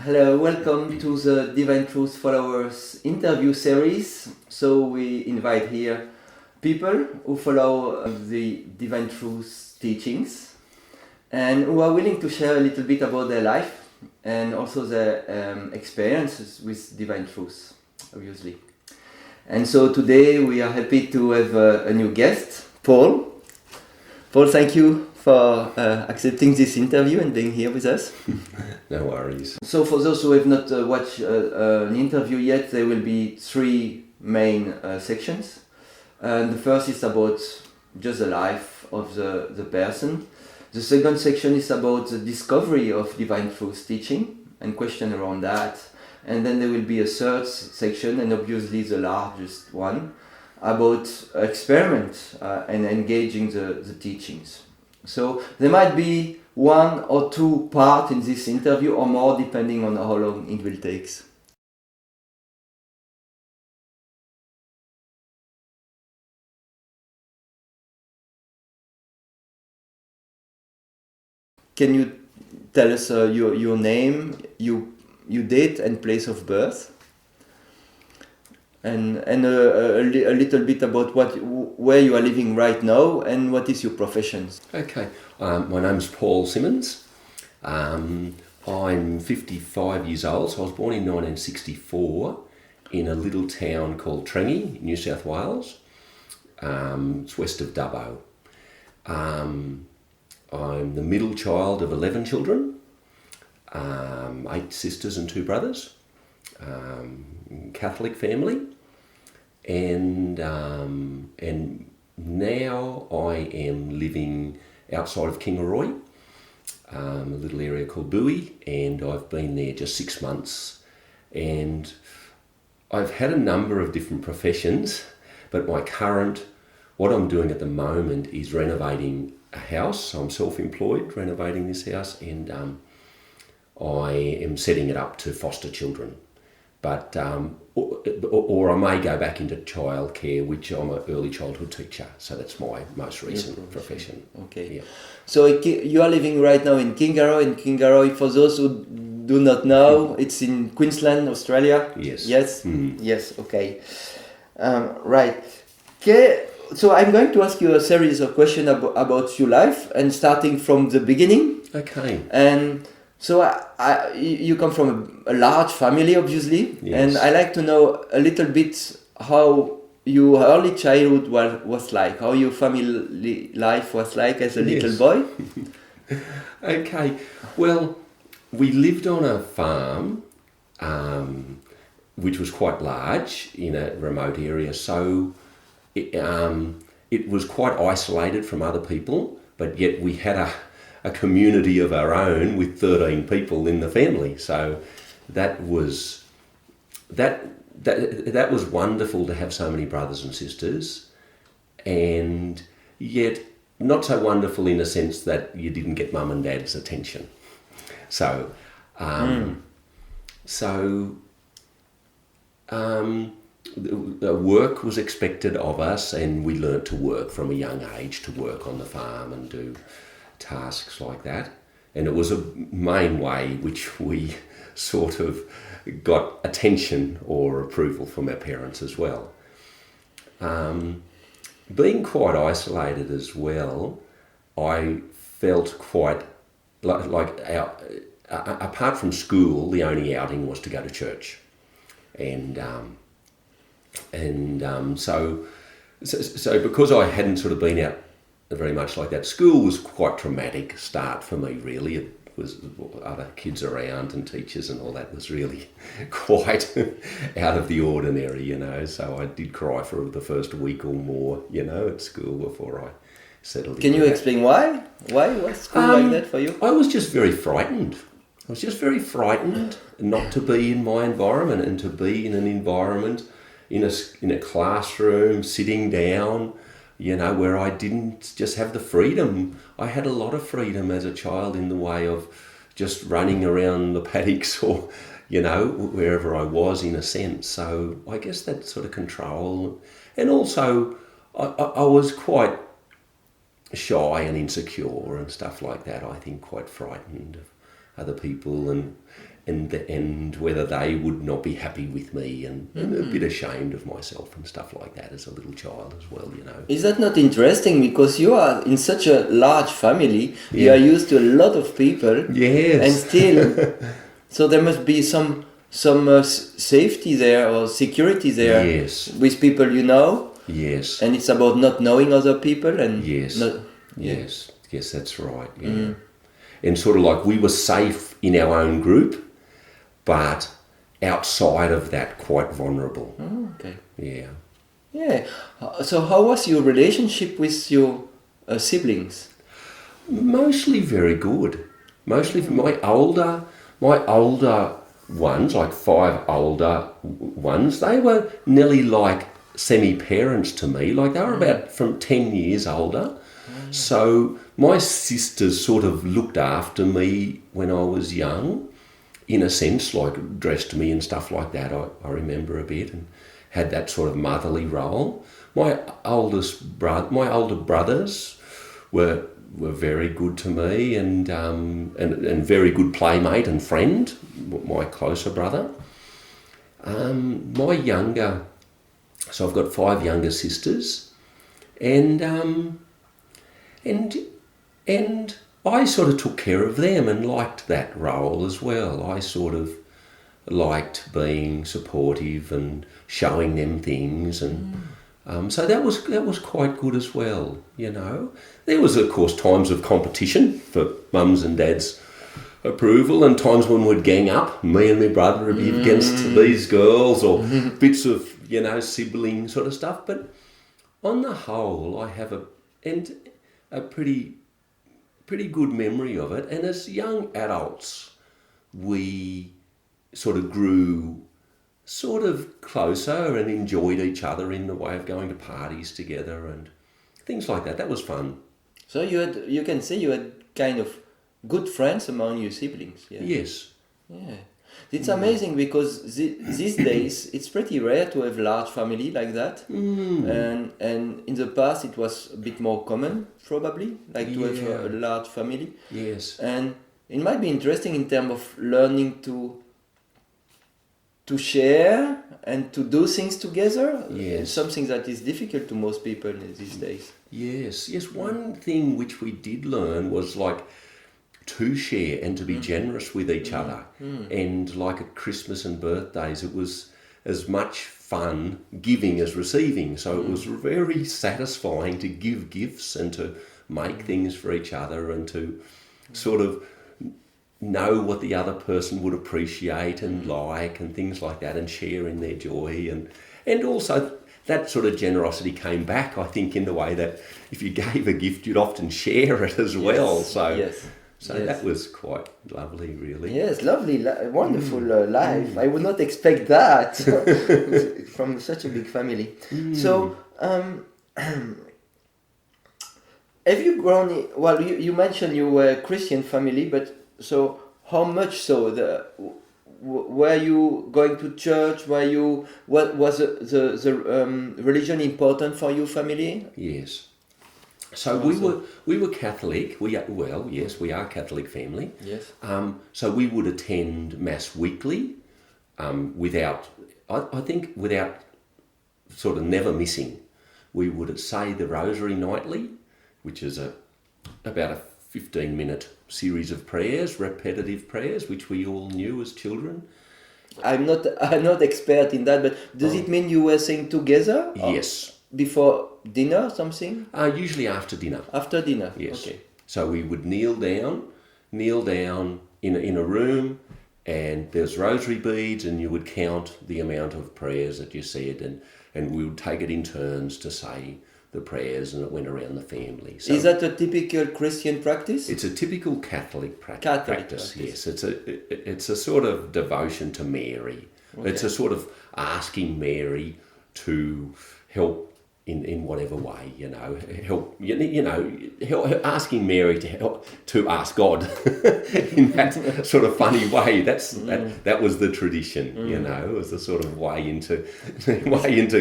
Hello, welcome to the Divine Truth Followers interview series. So we invite here people who follow the Divine Truth teachings and who are willing to share a little bit about their life and also their experiences with Divine Truth, obviously. And so today we are happy to have a new guest, Paul. Paul, thank you for accepting this interview and being here with us. No worries. So for those who have not watched an interview yet, there will be three main sections. And the first is about just the life of the person. The second section is about the discovery of Divine Truth teaching and question around that. And then there will be a third section, and obviously the largest one, about experiment and engaging the teachings. So there might be one or two parts in this interview or more depending on how long it will take. Can you tell us your name, your date and place of birth? And a little bit about where you are living right now and what is your profession. Okay, my name's Paul Simmons. I'm 55 years old, so I was born in 1964 in a little town called Trengi, New South Wales. It's west of Dubbo. I'm the middle child of 11 children, 8 sisters and 2 brothers, Catholic family. And now I am living outside of Kingaroy, a little area called Bowie, and I've been there just 6 months. And I've had a number of different professions, but what I'm doing at the moment is renovating a house. So I'm self-employed, renovating this house, and I am setting it up to foster children. But or I may go back into childcare, which I'm an early childhood teacher. So that's my most recent profession. Okay. Yeah. So you are living right now in Kingaroy. In Kingaroy, for those who do not know, it's in Queensland, Australia. Yes. Yes. Yes. Okay. Right. Okay. So I'm going to ask you a series of questions about your life, and starting from the beginning. Okay. And so you come from a large family, obviously, Yes. and I like to know a little bit how your early childhood was like, how your family life was like as a little boy. Okay. Well, we lived on a farm, which was quite large in a remote area, so it was quite isolated from other people, but yet we had a community of our own with 13 people in the family. So that was wonderful to have so many brothers and sisters, and yet not so wonderful in the sense that you didn't get mum and dad's attention. So the work was expected of us, and we learnt to work from a young age, to work on the farm and do tasks like that. And it was a main way which we sort of got attention or approval from our parents as well. Being quite isolated as well, I felt quite like apart from school, the only outing was to go to church. So because I hadn't sort of been out very much like that, school was quite traumatic start for me, really. It was other kids around and teachers and all that was really quite out of the ordinary, so I did cry for the first week or more, at school before I settled in. Can you explain why? Why was school like that for you? I was just very frightened. I was just very frightened not to be in my environment and to be in an environment in a classroom, sitting down, where I didn't just have the freedom. I had a lot of freedom as a child in the way of just running around the paddocks or, wherever I was in a sense. So I guess that sort of control. And also I was quite shy and insecure and stuff like that. I think quite frightened of other people, and and whether they would not be happy with me, and a bit ashamed of myself and stuff like that as a little child as well, you know. Is that not interesting? Because you are in such a large family, you are used to a lot of people. Yes. And still, so there must be some safety there or security there. Yes. With people you know. Yes. And it's about not knowing other people and yes. not, Yes, that's right. Yeah. And sort of like we were safe in our own group, but outside of that, quite vulnerable. Oh, okay. Yeah. Yeah. So how was your relationship with your siblings? Mostly very good. Mostly my older ones, like 5 older ones, they were nearly like semi-parents to me. Like they were about from 10 years older. So my sisters sort of looked after me when I was young, in a sense, like dressed me and stuff like that. I remember a bit, and had that sort of motherly role. My older brothers were very good to me, and very good playmate and friend. My closer brother. So I've got 5 younger sisters, and I sort of took care of them and liked that role as well. I sort of liked being supportive and showing them things, and so that was quite good as well, you know. There was, of course, times of competition for mums and dads' approval, and times when we'd gang up, me and my brother would be against these girls, or bits of, you know, sibling sort of stuff. But on the whole, I have a pretty good memory of it. And as young adults, we sort of grew sort of closer and enjoyed each other in the way of going to parties together and things like that. That was fun. So you can say you had kind of good friends among your siblings. Yeah? Yes. Yeah. It's amazing because these days it's pretty rare to have large family like that, and in the past it was a bit more common probably, like to have a large family. Yes. And it might be interesting in terms of learning to share and to do things together. Yes. Something that is difficult to most people these days. Yes. One thing which we did learn was like to share and to be generous with each other. And like at Christmas and birthdays, it was as much fun giving as receiving. So it was very satisfying to give gifts and to make things for each other and to sort of know what the other person would appreciate and like and things like that, and share in their joy. And also that sort of generosity came back, I think, in the way that if you gave a gift, you'd often share it as well. So that was quite lovely, really. Yes, lovely, wonderful life. I would not expect that from such a big family. So, have you grown? Well, you mentioned you were a Christian family, but so how much so? Were you going to church? What was the religion important for your family? Yes. So we were Catholic. We are Catholic family. Yes. So we would attend Mass weekly, without sort of never missing. We would say the Rosary nightly, which is about a 15-minute series of prayers, repetitive prayers, which we all knew as children. I'm not expert in that, but does it mean you were saying together? Yes. Before dinner, something? Usually after dinner. After dinner. Yes. Okay. So we would kneel down in a room, and there's rosary beads, and you would count the amount of prayers that you said, and we would take it in turns to say the prayers, and it went around the family. So is that a typical Christian practice? It's a typical Catholic practice. Yes, it's a sort of devotion to Mary. Okay. It's a sort of asking Mary to help in whatever way, help, asking Mary to ask God in that sort of funny way. That was the tradition, it was the sort of way into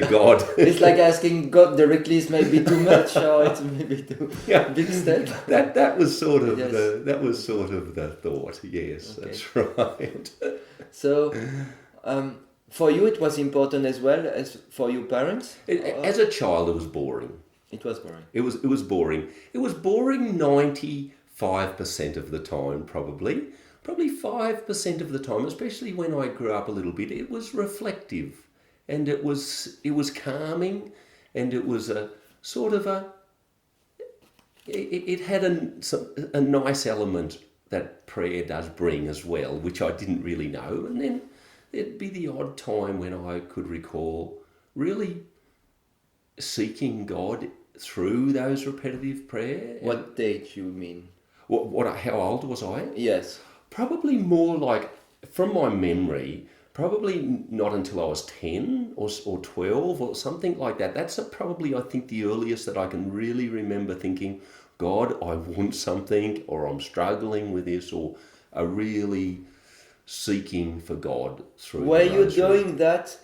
God. It's like asking God directly is maybe too much, or it's maybe too big step. That was sort of Yes. the thought. Yes, Okay. that's right. So, for you, it was important as well as for your parents? As a child, it was boring. It was boring. It was boring. It was boring 95% of the time, probably. Probably 5% of the time, especially when I grew up a little bit. It was reflective, and it was calming, and it was a sort of a. It had a nice element that prayer does bring as well, which I didn't really know, and then there'd be the odd time when I could recall really seeking God through those repetitive prayer. What age you mean? How old was I? Yes. Probably more like, from my memory, probably not until I was 10 or 12 or something like that. That's probably, I think, the earliest that I can really remember thinking, God, I want something, or I'm struggling with this, or a really seeking for God through. Were you doing that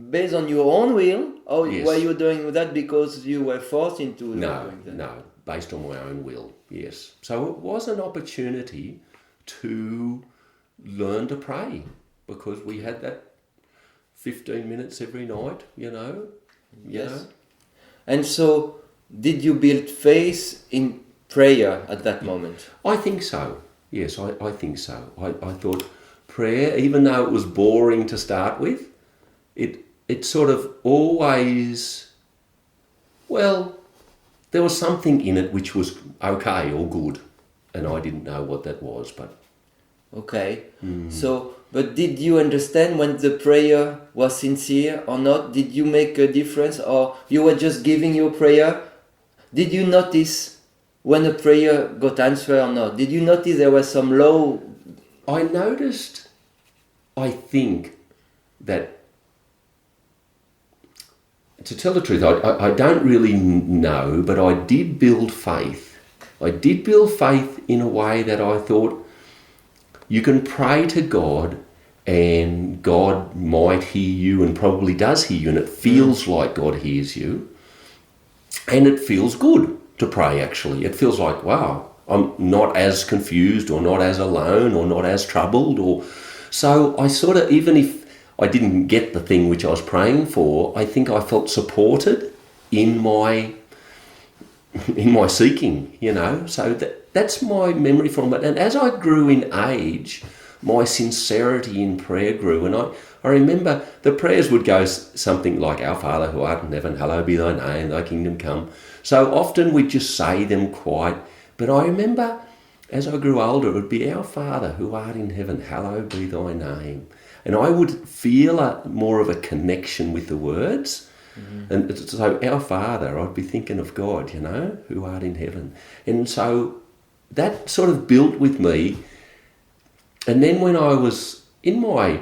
based on your own will, or Yes. were you doing that because you were forced into doing that? No, based on my own will, yes. So it was an opportunity to learn to pray, because we had that 15 minutes every night, Yes. And so, did you build faith in prayer at that moment? I think so. Yes, I think so. I thought prayer, even though it was boring to start with, it sort of always, well, there was something in it which was okay or good, and I didn't know what that was, but... Okay. So, but did you understand when the prayer was sincere or not? Did you make a difference, or you were just giving your prayer? Did you notice when a prayer got answered or not? Did you notice there was some low... I noticed, I think, that, to tell the truth, I don't really know, but I did build faith. I did build faith in a way that I thought, you can pray to God and God might hear you, and probably does hear you, and it feels like God hears you, and it feels good to pray, actually. It feels like, wow, I'm not as confused, or not as alone, or not as troubled, or... So I sort of, even if I didn't get the thing which I was praying for, I think I felt supported in my seeking, So that's my memory from it. And as I grew in age, my sincerity in prayer grew. And I remember the prayers would go something like, Our Father who art in heaven, hallowed be thy name, thy kingdom come. So often we'd just say them quite. But I remember as I grew older, it would be, Our Father who art in heaven, hallowed be thy name. And I would feel more of a connection with the words. Mm-hmm. And so, Our Father, I'd be thinking of God, who art in heaven. And so that sort of built with me. And then when I was in my,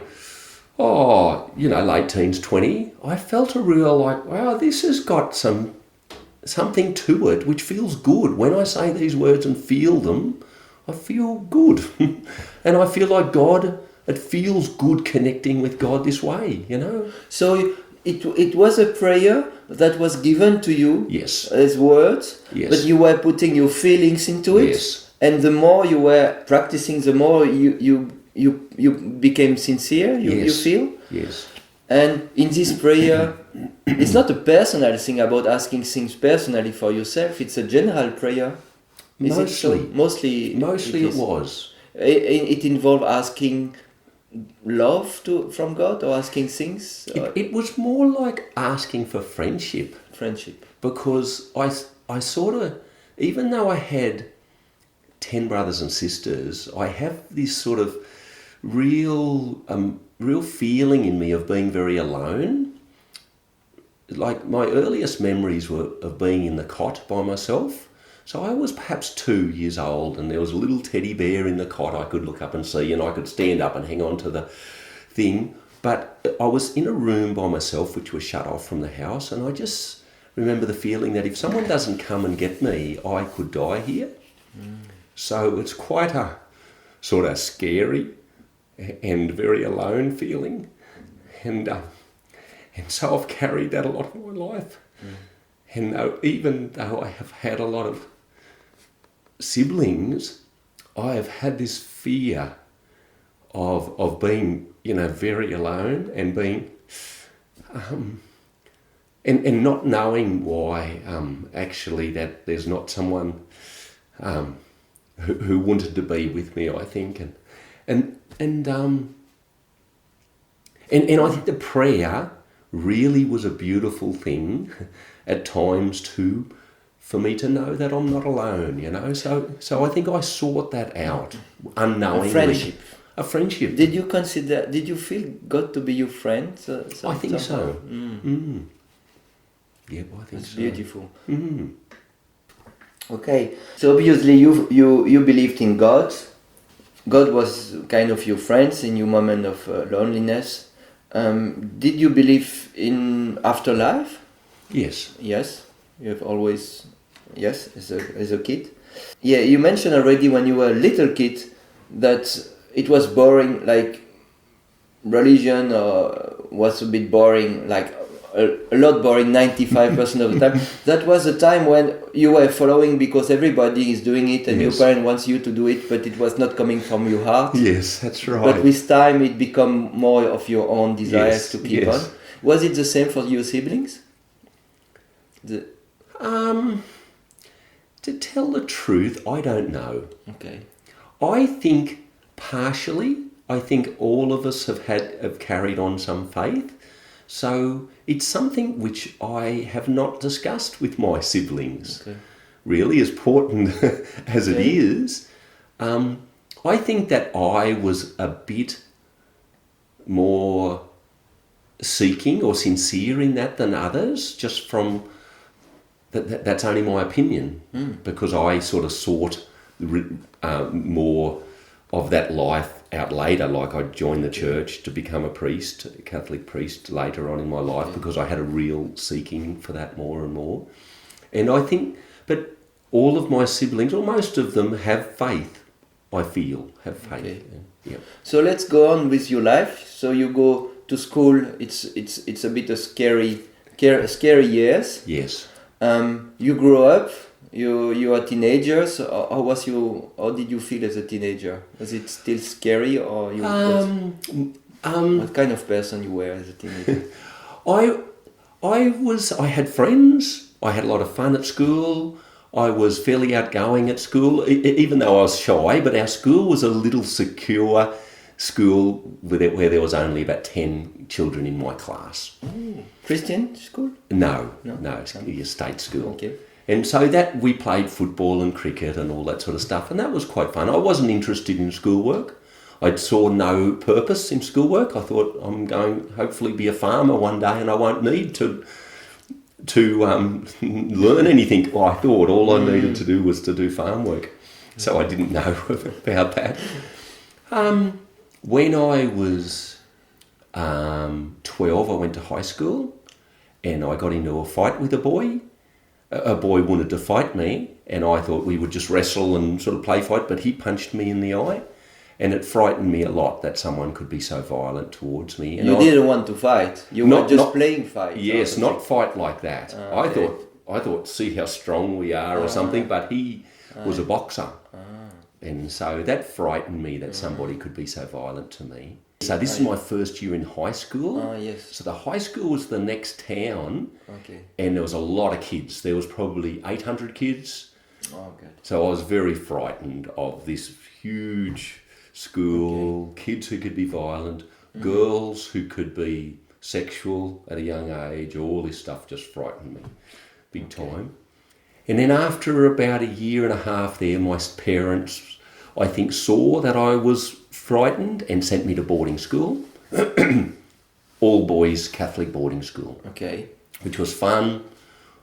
late teens, 20, I felt a real wow, this has got something to it which feels good. When I say these words and feel them, I feel good. And I feel like God, it feels good connecting with God this way, So it was a prayer that was given to you, yes, as words, yes, but you were putting your feelings into it, yes, and the more you were practicing, the more you became sincere. You feel, yes. And in this prayer, it's not a personal thing about asking things personally for yourself. It's a general prayer. Mostly it was. It involved asking love from God, or asking things? It was more like asking for friendship. Because I sort of, even though I had 10 brothers and sisters, I have this sort of real feeling in me of being very alone. Like my earliest memories were of being in the cot by myself. So I was perhaps 2 years old, and there was a little teddy bear in the cot I could look up and see, and I could stand up and hang on to the thing. But I was in a room by myself, which was shut off from the house, and I just remember the feeling that if someone doesn't come and get me, I could die here. So it's quite a sort of scary and very alone feeling. And so I've carried that a lot of my life. And even though I have had a lot of siblings, I have had this fear of being, very alone and being, and not knowing why, actually, that there's not someone who wanted to be with me, I think, and I think the prayer really was a beautiful thing at times too, for me to know that I'm not alone, So I think I sought that out unknowingly. A friendship. Did you feel God to be your friend? I think so. Yeah, I think That's so. beautiful. Okay, so obviously you believed in God. God was kind of your friend in your moment of loneliness. Did you believe in afterlife? Yes. Yes, you have always, yes, as a kid. Yeah, you mentioned already when you were a little kid that it was boring, like religion was a bit boring, like a lot boring 95% of the time. That was a time when you were following because everybody is doing it and your parent wants you to do it, but it was not coming from your heart. Yes, that's right. But with time it become more of your own desires to keep on. Was it the same for your siblings? To tell the truth, I don't know. Okay. I think partially, all of us have carried on some faith. So it's something which I have not discussed with my siblings. Okay. Really, as important as it is. I think that I was a bit more seeking or sincere in that than others, just from... That's only my opinion, because I sort of sought more of that life out later. Like I joined the church to become a priest, a Catholic priest later on in my life, because I had a real seeking for that more and more. And I think, but all of my siblings, or most of them, have faith, I feel, have faith. Okay. Yeah. So let's go on with your life. So you go to school, it's a bit of scary years. Yes. You grow up, you are teenagers. How did you feel as a teenager? Was it still scary, or you what kind of person you were as a teenager? I had friends, I had a lot of fun at school, I was fairly outgoing at school, even though I was shy, but our school was a little secure school where there was only about 10 children in my class. Christian school? No, it's a state school. Okay. And so that we played football and cricket and all that sort of stuff, and that was quite fun. I wasn't interested in schoolwork. I saw no purpose in schoolwork. I thought I'm going to hopefully be a farmer one day and I won't need to learn anything. Well, I thought all I needed to do was to do farm work. So I didn't know about that. When I was 12, I went to high school and I got into a fight with a boy. A boy wanted to fight me and I thought we would just wrestle and sort of play fight, but he punched me in the eye. And it frightened me a lot that someone could be so violent towards me. And you didn't want to fight. You were just playing fight. Yes, not fight like that. Okay. I thought, see how strong we are or something. But he was a boxer, and so that frightened me that somebody could be so violent to me. So this is my first year in high school. Yes. So the high school was the next town, Okay. and there was a lot of kids. There was probably 800 kids. Oh, good. So I was very frightened of this huge school, kids who could be violent, girls who could be sexual at a young age. All this stuff just frightened me big time. And then after about a year and a half there, my parents, I think, saw that I was frightened and sent me to boarding school. All boys Catholic boarding school. Okay. Which was fun.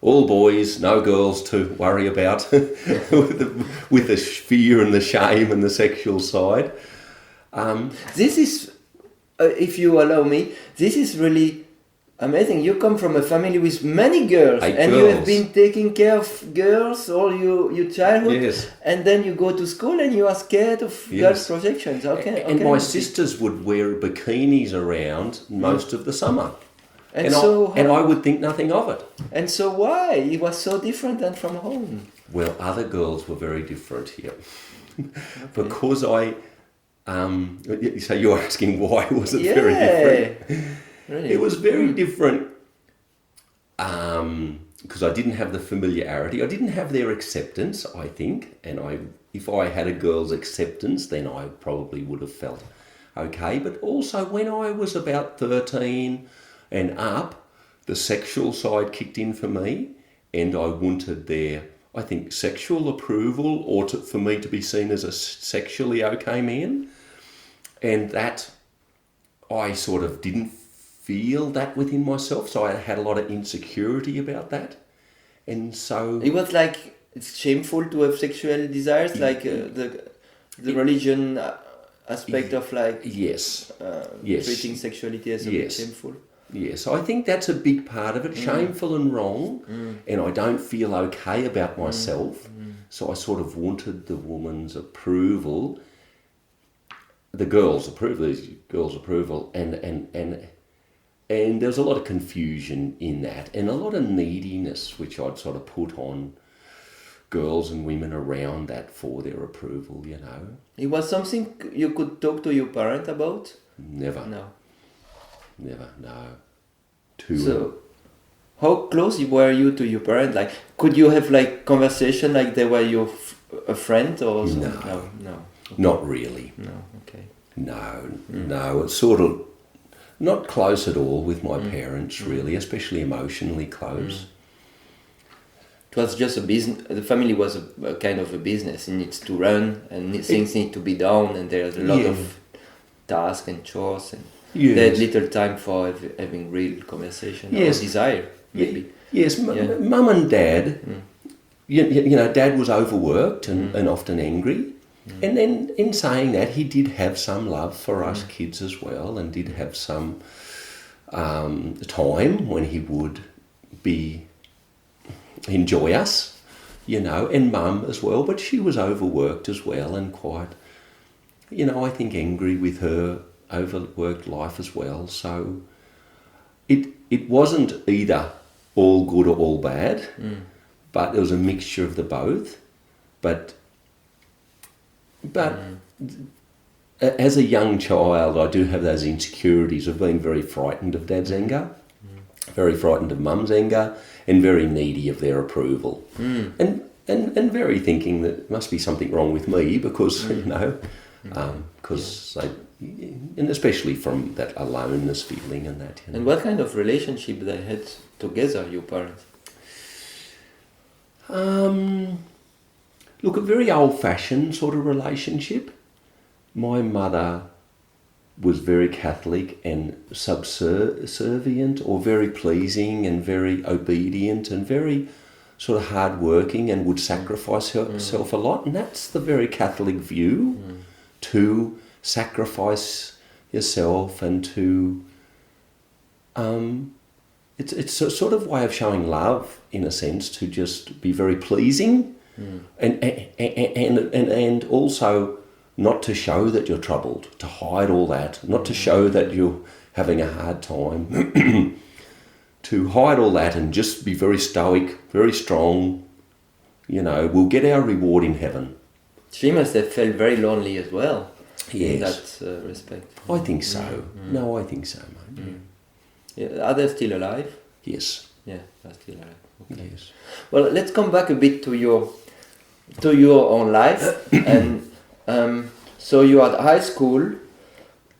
All boys, no girls to worry about with the fear and the shame and the sexual side. This is if you allow me, this is really amazing. You come from a family with many girls, 8 and girls. you have been taking care of girls all your childhood, Yes. and then you go to school and you are scared of girls' projections. Okay, And okay. my sisters would wear bikinis around most of the summer. And so I would think nothing of it. And so why? It was so different than from home. Well, other girls were very different here. Because so you're asking why was it very different? Really? It was very different because I didn't have the familiarity. I didn't have their acceptance, I think. And if I had a girl's acceptance, then I probably would have felt okay. But also when I was about 13 and up, the sexual side kicked in for me, and I wanted their, I think, sexual approval, or for me to be seen as a sexually okay man. And that, I sort of didn't feel that within myself, so I had a lot of insecurity about that. And so... It was like, it's shameful to have sexual desires, like the religion aspect of like... Yes. Treating sexuality as a bit shameful. Yes, I think that's a big part of it, shameful and wrong, and I don't feel okay about myself, so I sort of wanted the woman's approval, the girl's approval, and there was a lot of confusion in that, and a lot of neediness, which I'd sort of put on girls and women around that for their approval, you know. It was something you could talk to your parent about? Never. No. Never, no. So, how close were you to your parents? Like, could you have like conversation like they were your a friend or something? No. Okay. Not really. No, okay. No. It's sort of not close at all with my parents, really, especially emotionally close. It was just a business. The family was a kind of a business. It needs to run, and things need to be done, and there's a lot of tasks and chores, and they had little time for having real conversation or desire, maybe. Yes, Mum and Dad, you know, Dad was overworked and often angry. And then in saying that, he did have some love for us kids as well, and did have some time when he would enjoy us, you know, and Mum as well. But she was overworked as well, and quite, you know, I think angry with her overworked life as well. So it wasn't either all good or all bad, but it was a mixture of the both. But as a young child, I do have those insecurities of being very frightened of Dad's anger, very frightened of Mum's anger, and very needy of their approval, and very thinking that there must be something wrong with me because you know, because they, and especially from that aloneness feeling and that. You know. And what kind of relationship they had together, your parents? Look, a very old-fashioned sort of relationship. My mother was very Catholic and subservient, or very pleasing and very obedient and very sort of hard-working, and would sacrifice herself a lot. And that's the very Catholic view, to sacrifice yourself and to... It's a sort of way of showing love, in a sense, to just be very pleasing, and also not to show that you're troubled, to hide all that, not to show that you're having a hard time, to hide all that and just be very stoic, very strong. You know, we'll get our reward in heaven. She must have felt very lonely as well. Yes. In that respect. I think so. No, I think so, mate. Yeah. Are they still alive? Yes. Yeah, they're still alive. Okay. Yes. Well, let's come back a bit to your own life. And so you are at high school.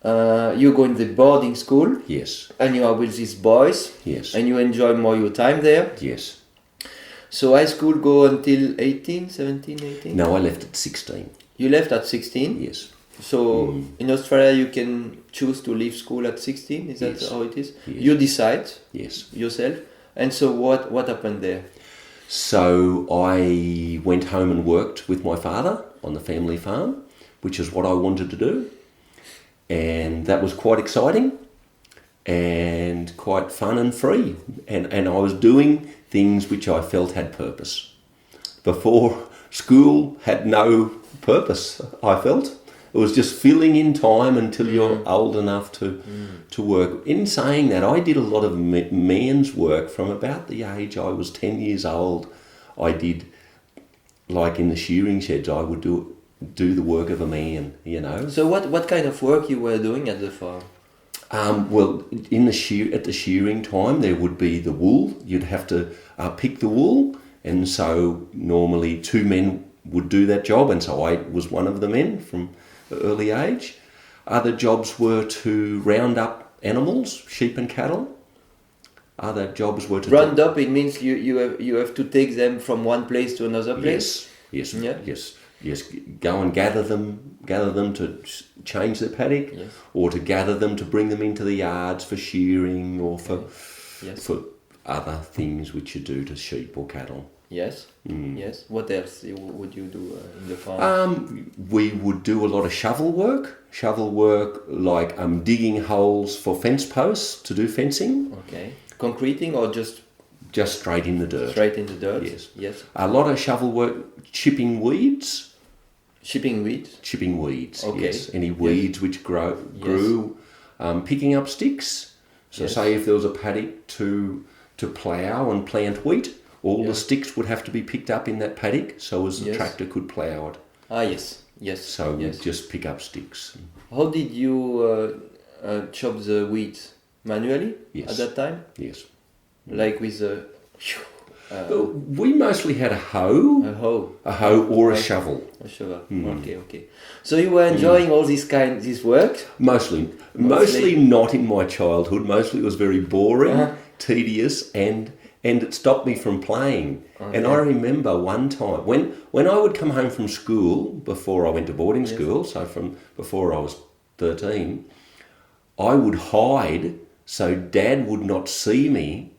You go in the boarding school. Yes. And you are with these boys. Yes. And you enjoy more your time there. Yes. So high school go until 17, 18? No, I left at 16. You left at 16? Yes. So in Australia you can choose to leave school at 16, is that how it is? Yes. You decide yourself. And so what happened there? So I went home and worked with my father on the family farm, which is what I wanted to do. and that was quite exciting and quite fun and free. And I was doing things which I felt had purpose. Before, school had no purpose, I felt. It was just filling in time until you're old enough to work. In saying that, I did a lot of man's work from about the age I was 10 years old. I did, like in the shearing sheds, I would do the work of a man, you know. So what kind of work you were doing at the farm? Well, at the shearing time, there would be the wool. You'd have to pick the wool, and so normally 2 men would do that job, and so I was one of the men from an early age. Other jobs were to round up animals, sheep and cattle. Other jobs were to round up. It means you have to take them from one place to another place. Yes. Go and gather them to change the paddock, or to gather them to bring them into the yards for shearing, or for other things which you do to sheep or cattle. Yes. Yes. What else would you do in the farm? We would do a lot of shovel work like digging holes for fence posts to do fencing. Okay. Concreting or just straight in the dirt? Straight in the dirt. Yes. A lot of shovel work, chipping weeds. Chipping weeds? Chipping weeds, okay. Yes. Any weeds which grew. Picking up sticks. So say if there was a paddock to plough and plant wheat, all the sticks would have to be picked up in that paddock so as the tractor could plough it. Yes. So we'd just pick up sticks. How did you chop the weeds? Manually? Yes. At that time? Yes. Like with a... we mostly had a hoe. A hoe or a shovel. A shovel. Okay. So you were enjoying all this work? Mostly not in my childhood. Mostly it was very boring, tedious, and it stopped me from playing. Okay. And I remember one time when I would come home from school before I went to boarding school, so from before I was 13, I would hide so Dad would not see me.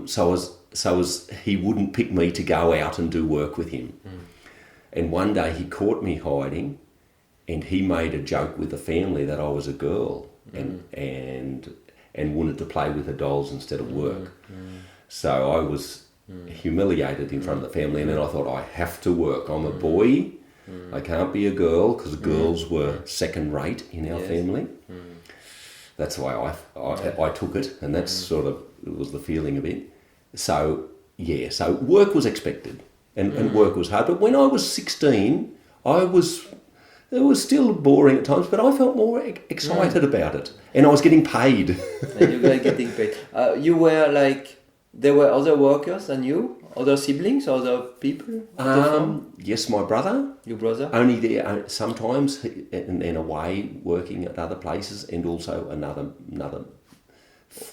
So as he wouldn't pick me to go out and do work with him. And one day he caught me hiding, and he made a joke with the family that I was a girl and wanted to play with the dolls instead of work. So I was humiliated in front of the family, and then I thought, I have to work. I'm a boy. I can't be a girl, because girls were second rate in our family. That's why I took it, and that's sort of was the feeling a bit. So work was expected, and work was hard. But when I was 16, it was still boring at times, but I felt more excited about it, and I was getting paid. And you were getting paid. You were like, there were other workers than you? Other siblings, other people? Yes, my brother. Your brother? Only there sometimes, and away working at other places, and also another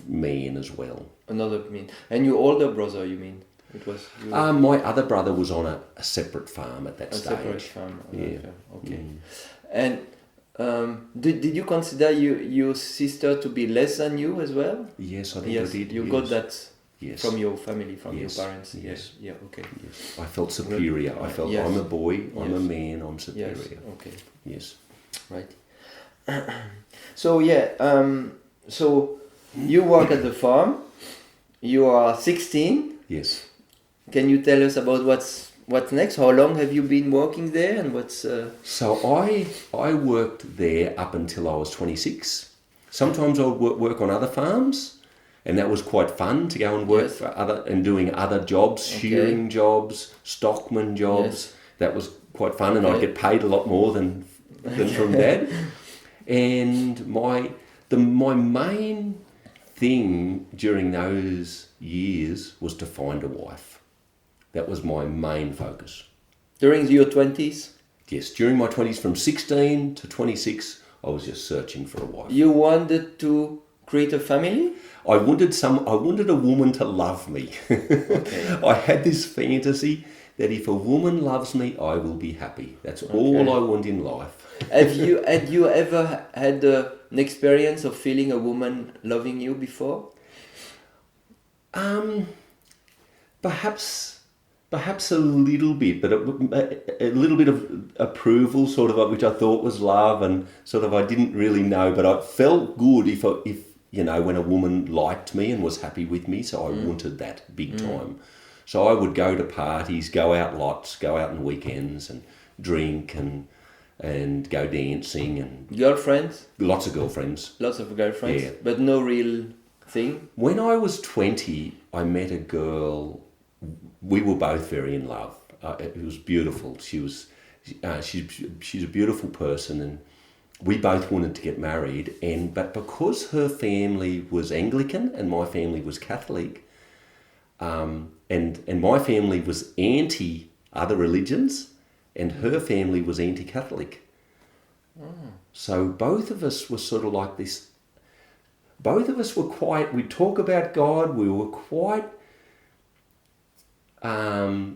man as well. Another man. And your older brother, you mean? It was. My other brother was on a separate farm at that stage. A separate farm. Okay. Mm. And did you consider your sister to be less than you as well? Yes, I think I did. You got that. Yes. From your family, from your parents. Yes. Yeah. Okay. Yes. I felt superior. I felt I'm a boy. I'm a man. I'm superior. Yes. Okay. Yes. Right. So so you work at the farm. You are 16. Yes. Can you tell us about what's next? How long have you been working there, and what's? So I worked there up until I was 26. Sometimes I would work on other farms. And that was quite fun to go and work for doing other jobs, shearing jobs, stockman jobs. Yes. That was quite fun, and I'd get paid a lot more than from Dad. And my main thing during those years was to find a wife. That was my main focus. During your 20s? Yes, during my 20s, from 16 to 26, I was just searching for a wife. You wanted to create a family? I wanted a woman to love me. Okay. I had this fantasy that if a woman loves me, I will be happy. That's all I want in life. Had you ever had an experience of feeling a woman loving you before? Perhaps Perhaps a little bit, but a little bit of approval, sort of, which I thought was love, and sort of I didn't really know, but I felt good if you know, when a woman liked me and was happy with me, so I wanted that big time. So I would go to parties, go out lots, go out on weekends and drink and go dancing and... Girlfriends? Lots of girlfriends. Lots of girlfriends? Yeah. But no real thing? When I was 20, I met a girl. We were both very in love. It was beautiful. She's a beautiful person, and we both wanted to get married. But because her family was Anglican and my family was Catholic, and my family was anti other religions, and her family was anti-Catholic. So both of us were sort of like this. Both of us were quite. We talk about God. We were quite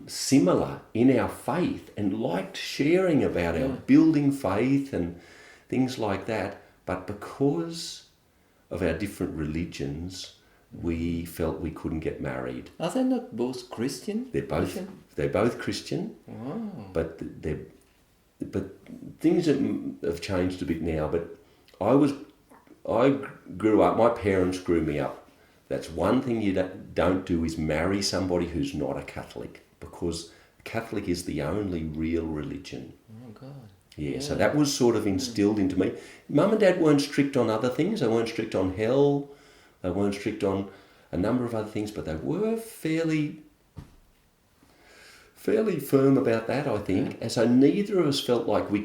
similar in our faith and liked sharing about our building faith and things like that. But because of our different religions, we felt we couldn't get married. Are they not both Christian? They're both Christian. Wow. But things have changed a bit now. But I grew up. My parents grew me up. That's one thing you don't do is marry somebody who's not a Catholic, because Catholic is the only real religion. Oh, God. Yeah, so that was sort of instilled into me. Mum and Dad weren't strict on other things. They weren't strict on hell. They weren't strict on a number of other things, but they were fairly firm about that, I think. And so neither of us felt like we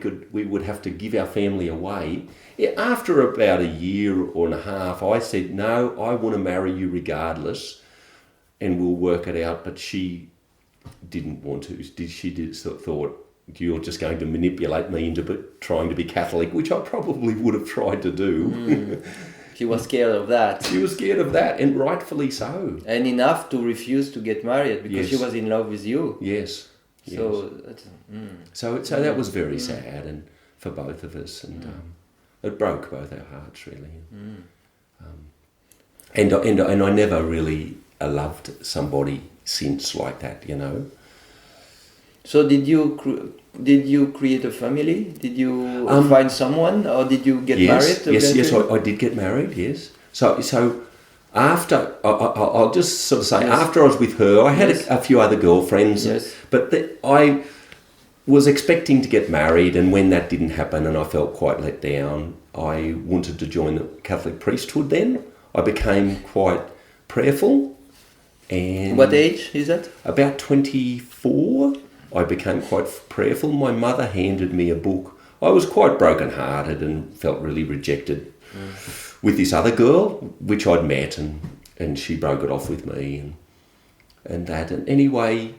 would have to give our family away. Yeah, after about a year or and a half, I said, no, I want to marry you regardless, and we'll work it out. But she didn't want to. She thought, you're just going to manipulate me into trying to be Catholic, which I probably would have tried to do. She was scared of that. She was scared of that, and rightfully so. And enough to refuse to get married because she was in love with you. Yes. So, so that was very sad, and for both of us, and it broke both our hearts really. And I never really loved somebody since like that, you know. So did you create a family? Did you find someone, or did you get married? Yes, I did get married. Yes. So after I'll just sort of say after I was with her, I had a few other girlfriends. Yes. But I was expecting to get married, and when that didn't happen, and I felt quite let down, I wanted to join the Catholic priesthood. Then I became quite prayerful. And what age is that? About 24. I became quite prayerful. My mother handed me a book. I was quite broken-hearted and felt really rejected with this other girl, which I'd met, and she broke it off with me and that. And anyway,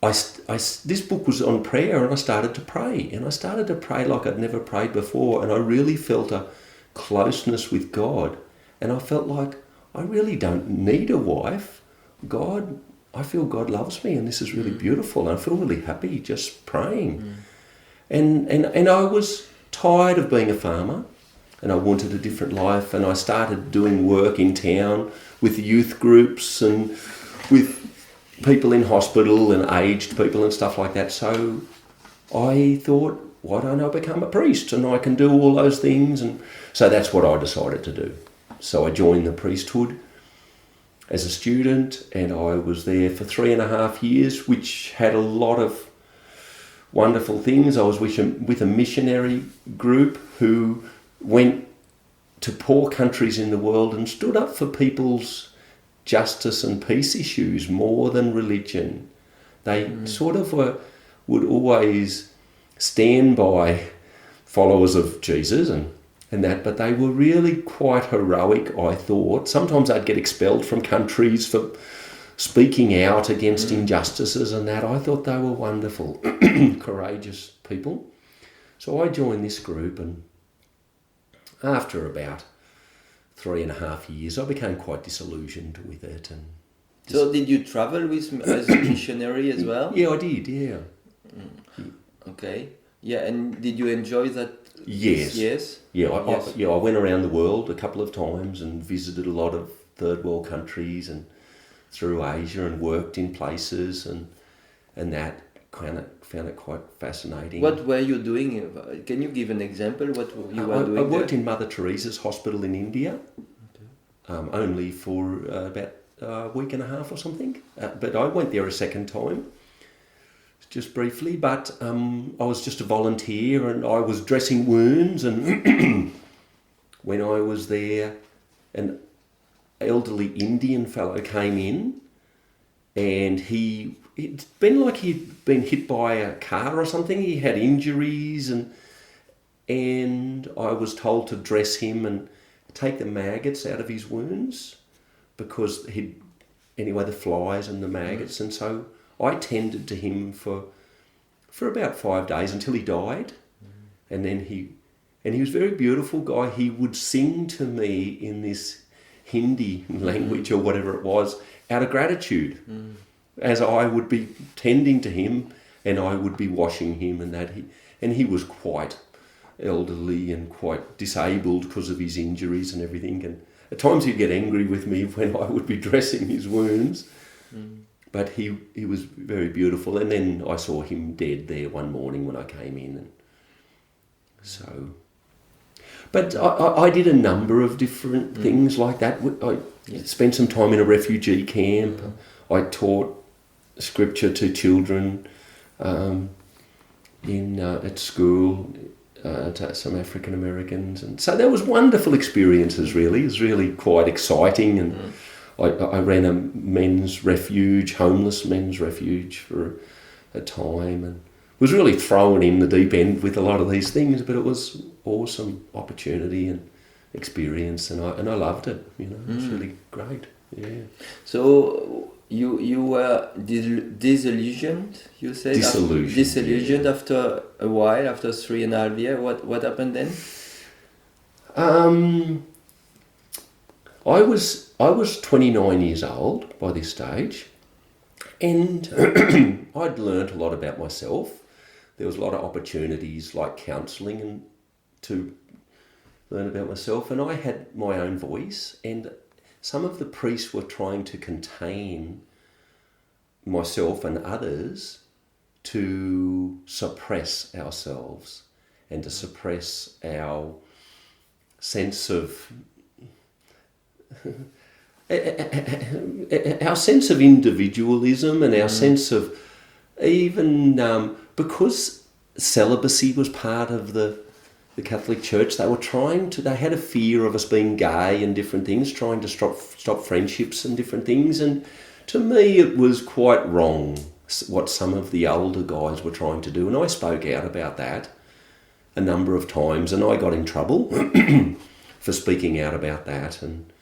this book was on prayer, and I started to pray. And I started to pray like I'd never prayed before, and I really felt a closeness with God. And I felt like I really don't need a wife. I feel God loves me, and this is really beautiful, and I feel really happy just praying. And I was tired of being a farmer, and I wanted a different life, and I started doing work in town with youth groups and with people in hospital and aged people and stuff like that. So I thought, why don't I become a priest, and I can do all those things? And so that's what I decided to do. So I joined the priesthood as a student, and I was there for 3.5 years, which had a lot of wonderful things. I was with a missionary group who went to poor countries in the world and stood up for people's justice and peace issues more than religion. They sort of would always stand by followers of Jesus and that, but they were really quite heroic, I thought. Sometimes I'd get expelled from countries for speaking out against injustices and that. I thought they were wonderful, courageous people. So I joined this group, and after about 3.5 years, I became quite disillusioned with it. And so did you travel as a missionary as well? Yeah, I did, yeah. Okay. Yeah, and did you enjoy that? Yes. Yes. Yeah, I went around the world a couple of times and visited a lot of third world countries and through Asia, and worked in places, and and that found it quite fascinating. What were you doing? Can you give an example? What you were doing? I worked in Mother Teresa's hospital in India, only for about a week and a half or something. But I went there a second time, just briefly. But I was just a volunteer, and I was dressing wounds. And when I was there, an elderly Indian fellow came in, and it's been like he'd been hit by a car or something. He had injuries, and I was told to dress him and take the maggots out of his wounds, because the flies and the maggots. And so I tended to him for about 5 days until he died. And then he was a very beautiful guy. He would sing to me in this Hindi language or whatever it was, out of gratitude, as I would be tending to him, and I would be washing him, and he was quite elderly and quite disabled because of his injuries and everything. And at times he'd get angry with me when I would be dressing his wounds. But he was very beautiful. And then I saw him dead there one morning when I came in. And so, but I did a number of different things like that. I spent some time in a refugee camp. I taught scripture to children at school, to some African Americans, and so there was wonderful experiences. Really, it was really quite exciting. And I ran a homeless men's refuge for a time, and was really thrown in the deep end with a lot of these things. But it was awesome opportunity and experience, and I loved it. It was really great. Yeah. So you were disillusioned, you said? Disillusioned after a while, after 3.5 years. What happened then? I was 29 years old by this stage, and I'd learnt a lot about myself. There was a lot of opportunities like counselling and to learn about myself, and I had my own voice, and some of the priests were trying to contain myself and others to suppress ourselves and to suppress our sense of individualism and our sense of even because celibacy was part of the Catholic Church. They had a fear of us being gay and different things, trying to stop friendships and different things. And to me, it was quite wrong what some of the older guys were trying to do. And I spoke out about that a number of times, and I got in trouble for speaking out about that. And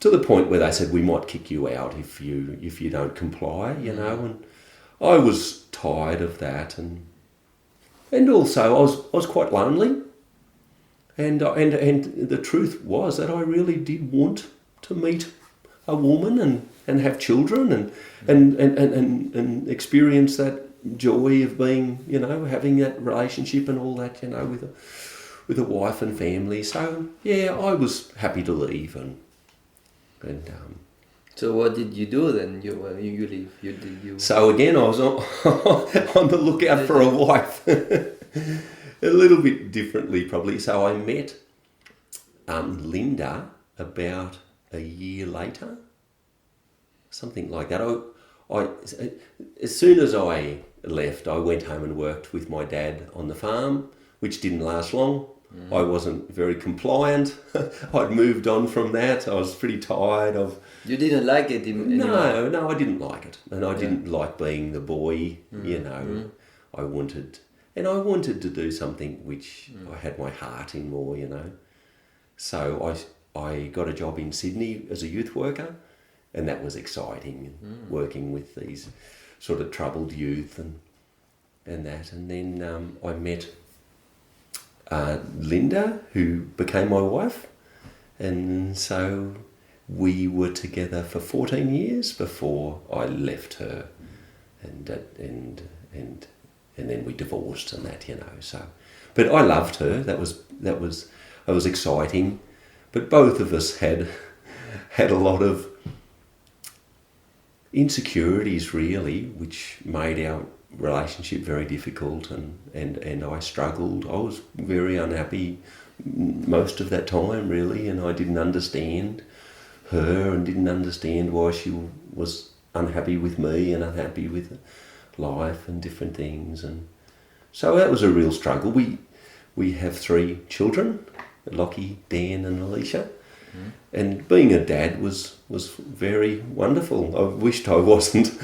to the point where they said, we might kick you out if you don't comply, And I was tired of that, and also I was quite lonely, and the truth was that I really did want to meet a woman and have children and experience that joy of being, having that relationship and all that, with a wife and family. So yeah, I was happy to leave and. So what did you do then? You leave. So again, I was on the lookout for a wife, a little bit differently probably. So I met Linda about a year later, something like that. As soon as I left, I went home and worked with my dad on the farm, which didn't last long. I wasn't very compliant. I'd moved on from that. I was pretty tired of... You didn't like it anymore? No, I didn't like it. And I didn't like being the boy, I wanted to do something which I had my heart in more, So I got a job in Sydney as a youth worker, and that was exciting, working with these sort of troubled youth and that. And then I met... Linda, who became my wife, and so we were together for 14 years before I left her, and then we divorced and that, So, but I loved her. That was exciting. But both of us had a lot of insecurities really, which made our relationship very difficult, and I struggled. I was very unhappy most of that time really, and I didn't understand her and didn't understand why she was unhappy with me and unhappy with life and different things. And so that was a real struggle. We have 3 children, Lockie, Dan and Alicia. And being a dad was very wonderful. I wished I wasn't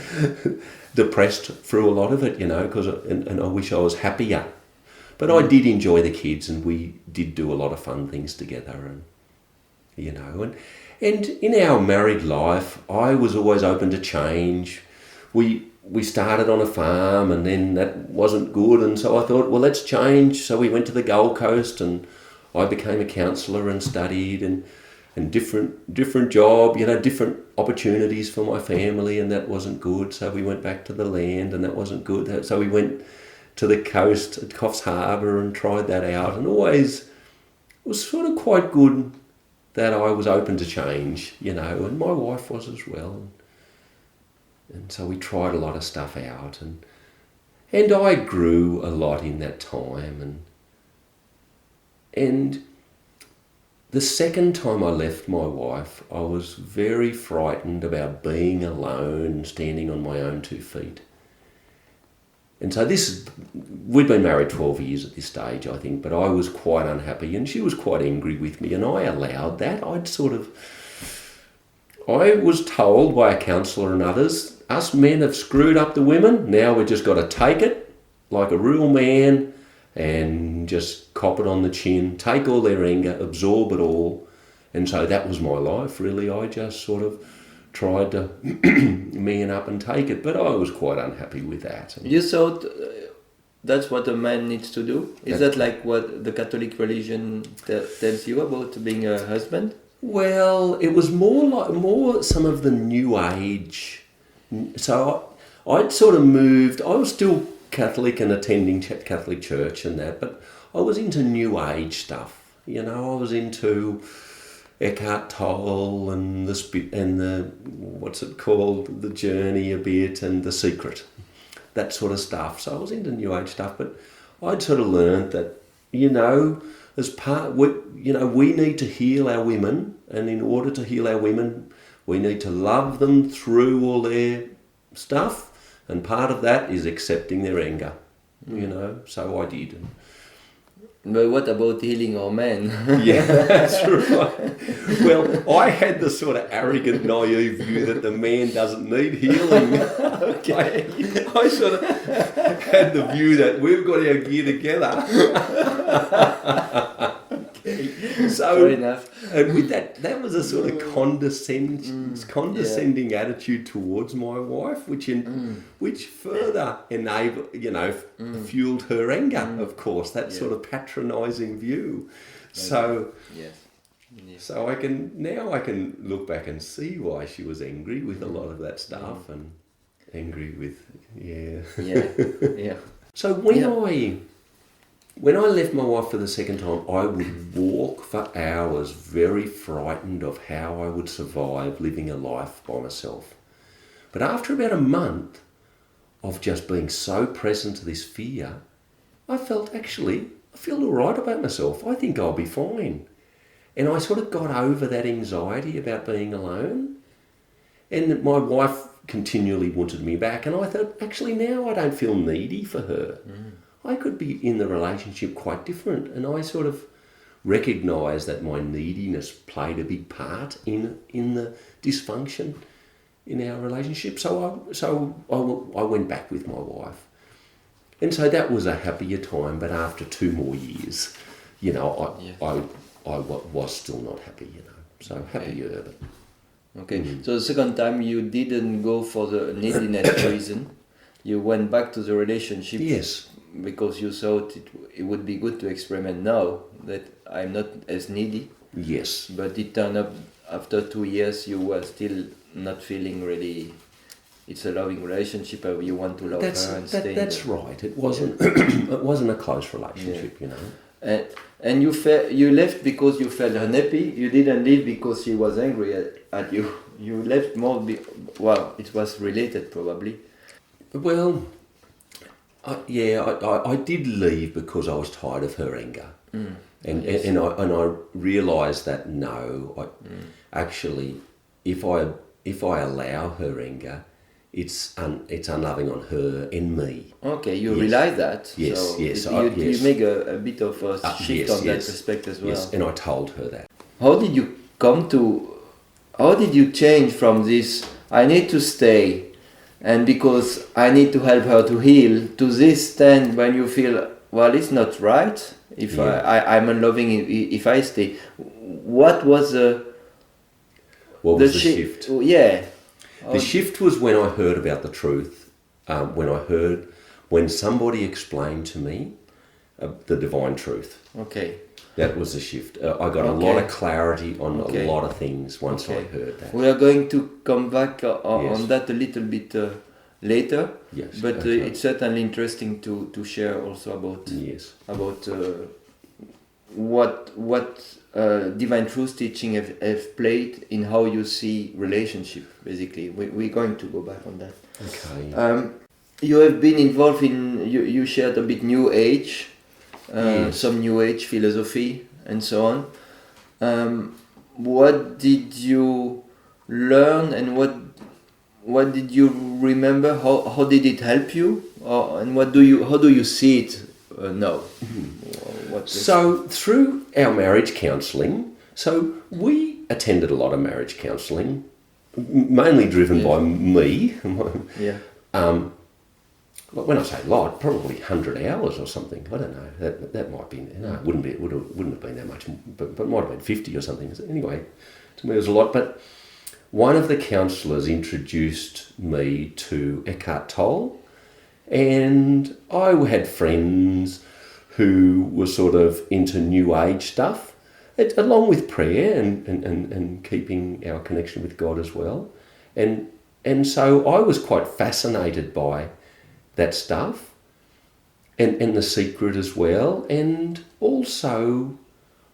depressed through a lot of it, and I wish I was happier. But I did enjoy the kids, and we did do a lot of fun things together, and in our married life, I was always open to change. We started on a farm, and then that wasn't good, and so I thought, well, let's change. So we went to the Gold Coast, and I became a counsellor and studied, and different job, different opportunities for my family, and that wasn't good. So we went back to the land, and that wasn't good. So we went to the coast at Coffs Harbour and tried that out, and always it was sort of quite good that I was open to change, and my wife was as well. And so we tried a lot of stuff out, and I grew a lot in that time, and the second time I left my wife, I was very frightened about being alone, standing on my own 2 feet. And so we'd been married 12 years at this stage, I think, but I was quite unhappy, and she was quite angry with me, and I allowed that. I was told by a counsellor and others, us men have screwed up the women, now we've just got to take it like a real man and just cop it on the chin, take all their anger, absorb it all. And so that was my life, really. I just sort of tried to man up and take it, but I was quite unhappy with that. You thought that's what a man needs to do? Is that like what the Catholic religion tells you about being a husband? Well, it was more some of the New Age. So I'd sort of moved. I was still Catholic and attending Catholic church and that, but I was into New Age stuff. I was into Eckhart Tolle and the what's it called, The Journey a bit, and The Secret, that sort of stuff. So I was into New Age stuff, but I'd sort of learned that as part, we need to heal our women, and in order to heal our women, we need to love them through all their stuff. And part of that is accepting their anger, so I did. But what about healing our men? Yeah, that's right. Well, I had the sort of arrogant, naive view that the man doesn't need healing. Okay. I sort of had the view that we've got our gear together. So, fair enough. And with that was a sort of condescending attitude towards my wife, which further fueled her anger. Of course, that sort of patronising view. So, so I can look back and see why she was angry with a lot of that stuff, and angry with So when I left my wife for the second time, I would walk for hours very frightened of how I would survive living a life by myself. But after about a month of just being so present to this fear, I feel all right about myself. I think I'll be fine. And I sort of got over that anxiety about being alone. And my wife continually wanted me back, and I thought, actually now I don't feel needy for her. I could be in the relationship quite different, and I sort of recognised that my neediness played a big part in the dysfunction in our relationship. So I went back with my wife, and so that was a happier time. But after 2 more years, I was still not happy. So happier. But, okay. So the second time you didn't go for the neediness reason. You went back to the relationship. Yes. Because you thought it would be good to experiment now that I'm not as needy. Yes. But it turned up after 2 years you were still not feeling really it's a loving relationship, or you want to love her and stay. That's right. It wasn't it wasn't a close relationship, And you left because you felt unhappy. You didn't leave because she was angry at you. you left more. Well, it was related probably. Well, I did leave because I was tired of her anger, and I realised that actually, if I allow her anger, it's unloving on her and me. Okay, you realize that. Yes, so yes, You make a bit of a shift on that aspect as well. Yes, and I told her that. How did you change from this, I need to stay, and because I need to help her to heal, to this stand when you feel, well, it's not right if I'm unloving if I stay. What was the shift? Yeah. The shift was when I heard about the truth, when somebody explained to me the divine truth. Okay. That was the shift. I got a lot of clarity on a lot of things once I heard that. We are going to come back on that a little bit later. Yes. But it's certainly interesting to share also about what divine truth teaching have played in how you see relationship. Basically, we're going to go back on that. Okay. You have been involved in. You shared a bit New Age. Some New Age philosophy and so on. What did you learn, and what did you remember? How did it help you, and how do you see it now? So through our marriage counselling, so we attended a lot of marriage counselling, mainly driven by me. Yeah. When I say a lot, probably 100 hours or something. I don't know. That might be. No, it wouldn't have been that much, but might have been 50 or something. Anyway, to me it was a lot. But one of the counsellors introduced me to Eckhart Tolle, and I had friends who were sort of into New Age stuff, along with prayer and keeping our connection with God as well. And so I was quite fascinated by that stuff and the secret as well. And also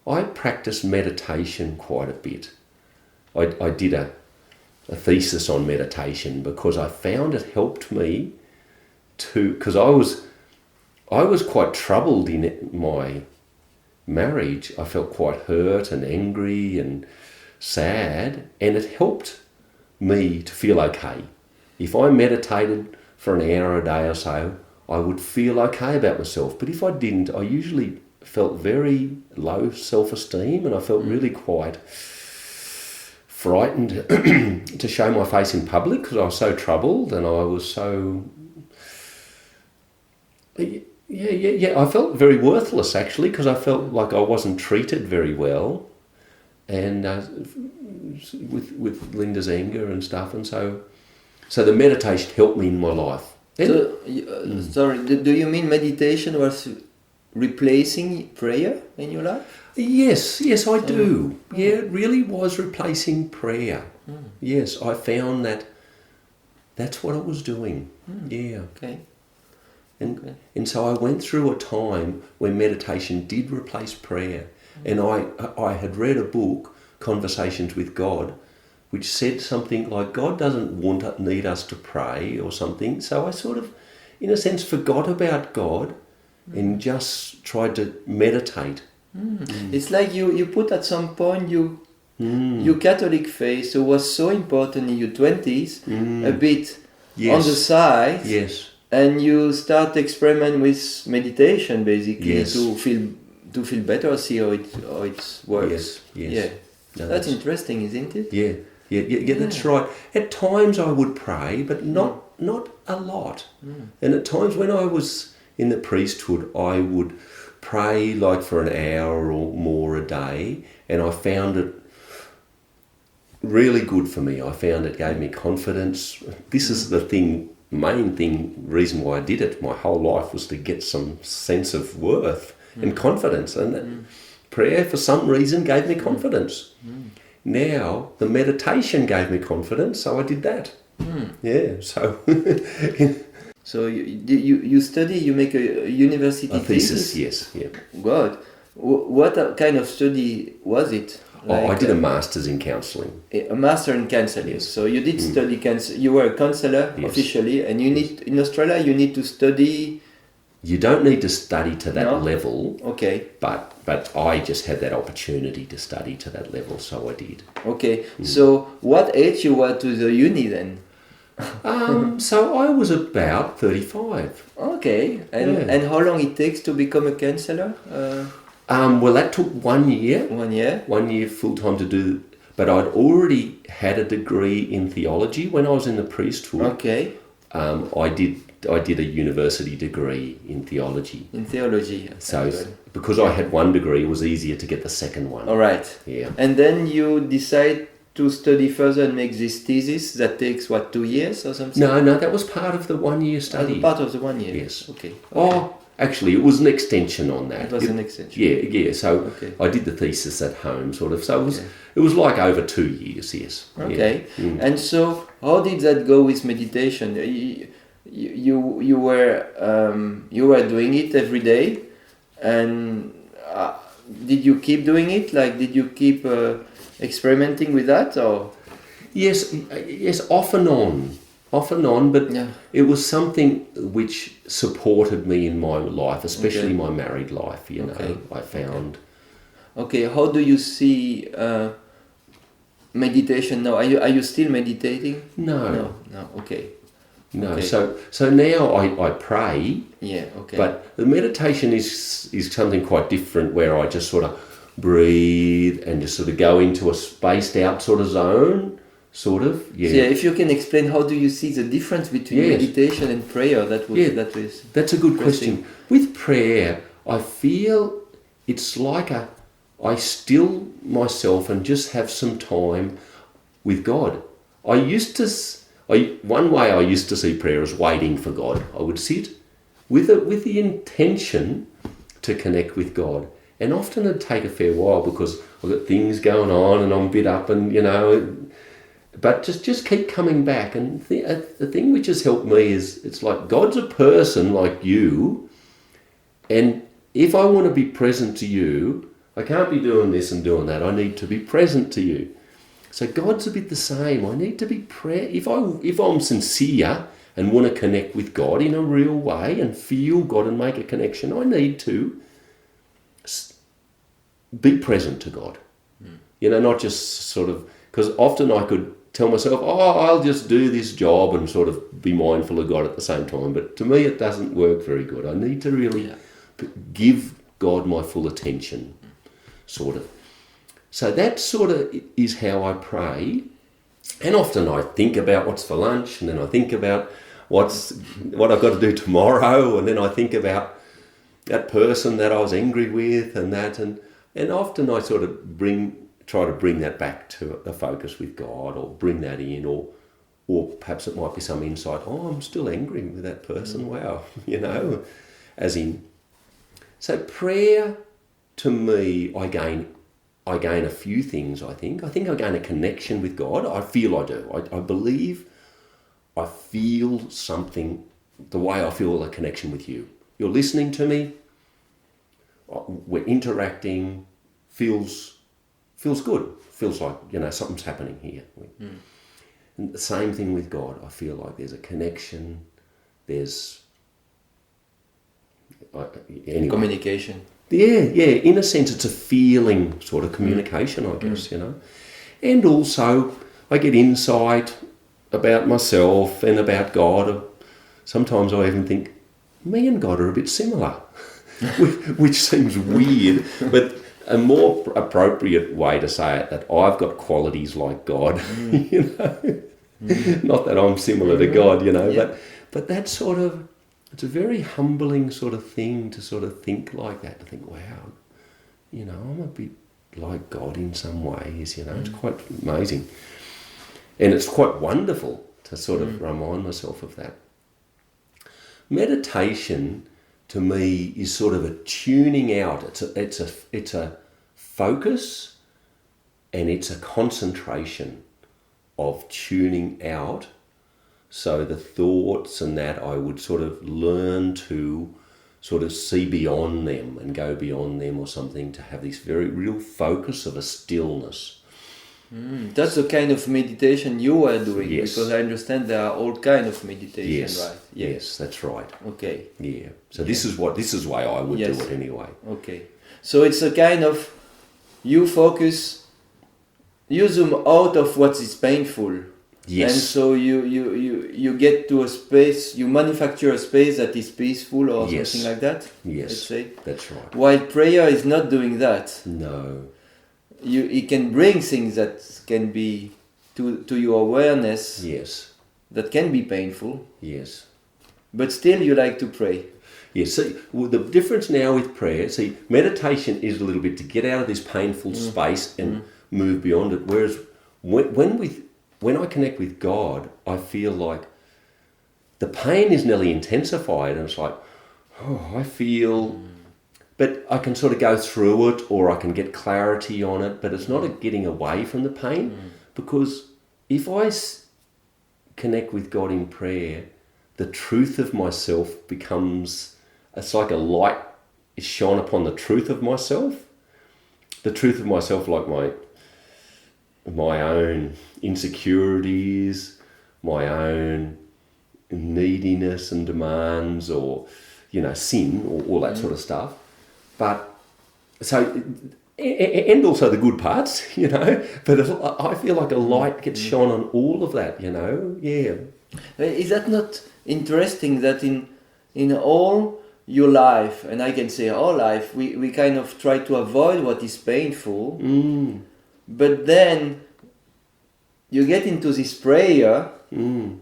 I practiced meditation quite a bit. I did a thesis on meditation because I found it helped me because I was quite troubled in my marriage. I felt quite hurt and angry and sad, and it helped me to feel okay. If I meditated for an hour a day or so, I would feel okay about myself. But if I didn't, I usually felt very low self-esteem, and I felt really quite frightened to show my face in public because I was so troubled, and I was so... I felt very worthless actually, because I felt like I wasn't treated very well, and with Linda's anger and stuff, and so the meditation helped me in my life. Sorry, do you mean meditation was replacing prayer in your life? Yes, I do. Yeah, it really was replacing prayer. Yes, I found that's what I was doing. Yeah. Okay. And so I went through a time when meditation did replace prayer. And I had read a book, Conversations with God, which said something like, God doesn't need us to pray or something. So I sort of, in a sense, forgot about God and just tried to meditate. It's like you put at some point your Catholic faith was so important in your 20s, a bit on the side. Yes. And you start experiment with meditation basically to feel better, see how it works. Yes. Yeah. No, that's interesting, isn't it? Yeah, that's right. At times I would pray, but not a lot. And at times when I was in the priesthood, I would pray like for an hour or more a day, and I found it really good for me. I found it gave me confidence. This is the main reason why I did it. My whole life was to get some sense of worth and confidence, and prayer for some reason gave me confidence. Now the meditation gave me confidence, so I did that. Yeah, so so you study, you make a university thesis. Yes, yeah. God, what kind of study was it? I did a master's in counselling. A master in counselling. Yes. So you did study you were a counsellor officially, and you need in Australia you need to study. You don't need to study to that level. Okay. But I just had that opportunity to study to that level, so I did. Okay. So what age you were to the uni then? So I was about 35. Okay. And how long it takes to become a counsellor? Well, that took 1 year. 1 year? 1 year full-time to do. But I'd already had a degree in theology when I was in the priesthood. Okay. I did a university degree in theology. In theology. So because I had one degree, it was easier to get the second one. All right. Yeah. And then you decide to study further and make this thesis that takes 2 years or something? No, that was part of the 1 year study. Part of the 1 year? Yes. Okay. Oh, actually, it was an extension on that. It was an extension. Yeah. So I did the thesis at home, sort of. So it was like over 2 years. Yes. Okay. Yeah. And so, how did that go with meditation? You were doing it every day, and did you keep doing it? Like, did you keep experimenting with that, or? Yes, off and on, but it was something which supported me in my life, especially my married life. You know, I found. Okay, how do you see meditation now? Are you still meditating? No. Okay. No. Okay. So now I pray. Yeah. Okay. But the meditation is something quite different, where I just sort of breathe and just sort of go into a spaced out sort of zone. Sort of, yeah. So if you can explain, how do you see the difference between meditation and prayer? That's a good question. With prayer, I feel it's like I still myself and just have some time with God. One way I used to see prayer as waiting for God. I would sit with the intention to connect with God, and often it'd take a fair while because I've got things going on and I'm a bit up and But just keep coming back. And the thing which has helped me is, it's like God's a person like you, and if I want to be present to you, I can't be doing this and doing that. I need to be present to you. So God's a bit the same. I need to be if I'm sincere and want to connect with God in a real way and feel God and make a connection, I need to be present to God. Not just sort of, because often I could tell myself, I'll just do this job and sort of be mindful of God at the same time. But to me, it doesn't work very good. I need to really give God my full attention, sort of. So that sort of is how I pray. And often I think about what's for lunch, and then I think about what I've got to do tomorrow, and then I think about that person that I was angry with and that. And often I sort of try to bring that back to a focus with God, or bring that in, or perhaps it might be some insight. I'm still angry with that person. Wow, as in. So prayer, to me, I gain a few things. I think I gain a connection with God. I feel I do. I believe I feel something the way I feel a connection with you. You're listening to me. We're interacting. Feels good. Feels like, something's happening here. And the same thing with God. I feel like there's a connection. There's communication. Yeah. In a sense, it's a feeling sort of communication, I guess, And also, I get insight about myself and about God. Sometimes I even think, me and God are a bit similar, which seems weird, but a more appropriate way to say it, that I've got qualities like God, Not that I'm similar to God, but that sort of, it's a very humbling sort of thing to sort of think like that, to think, wow, I'm a bit like God in some ways, it's quite amazing. And it's quite wonderful to sort of remind myself of that. Meditation, to me, is sort of a tuning out. It's a focus, and it's a concentration of tuning out. So the thoughts and that, I would sort of learn to sort of see beyond them and go beyond them or something, to have this very real focus of a stillness. That's the kind of meditation you are doing, Yes. because I understand there are all kind of meditation, Yes, right? yes, that's right. Okay. Yeah. So this is why I would Yes. do it anyway. Okay. So it's a kind of, you focus, you zoom out of what is painful. Yes. And so you get to a space, you manufacture a space that is peaceful or Yes. something like that. Yes. Let's say. That's right. While prayer is not doing that. No. It can bring things that can be to your awareness, Yes. that can be painful, Yes. but still you like to pray. Yes. See, the difference now with prayer, see, meditation is a little bit to get out of this painful space and move beyond it. Whereas when I connect with God, I feel like the pain is nearly intensified, and it's like, oh, I feel... But I can sort of go through it, or I can get clarity on it, but it's not a getting away from the pain, because if I connect with God in prayer, the truth of myself becomes, it's like a light is shone upon the truth of myself. The truth of myself, like my own insecurities, my own neediness and demands, or, sin, or all that sort of stuff. But, so, and also the good parts, but I feel like a light gets shone on all of that, yeah. Is that not interesting that in all your life, and I can say all life, we kind of try to avoid what is painful, but then you get into this prayer, and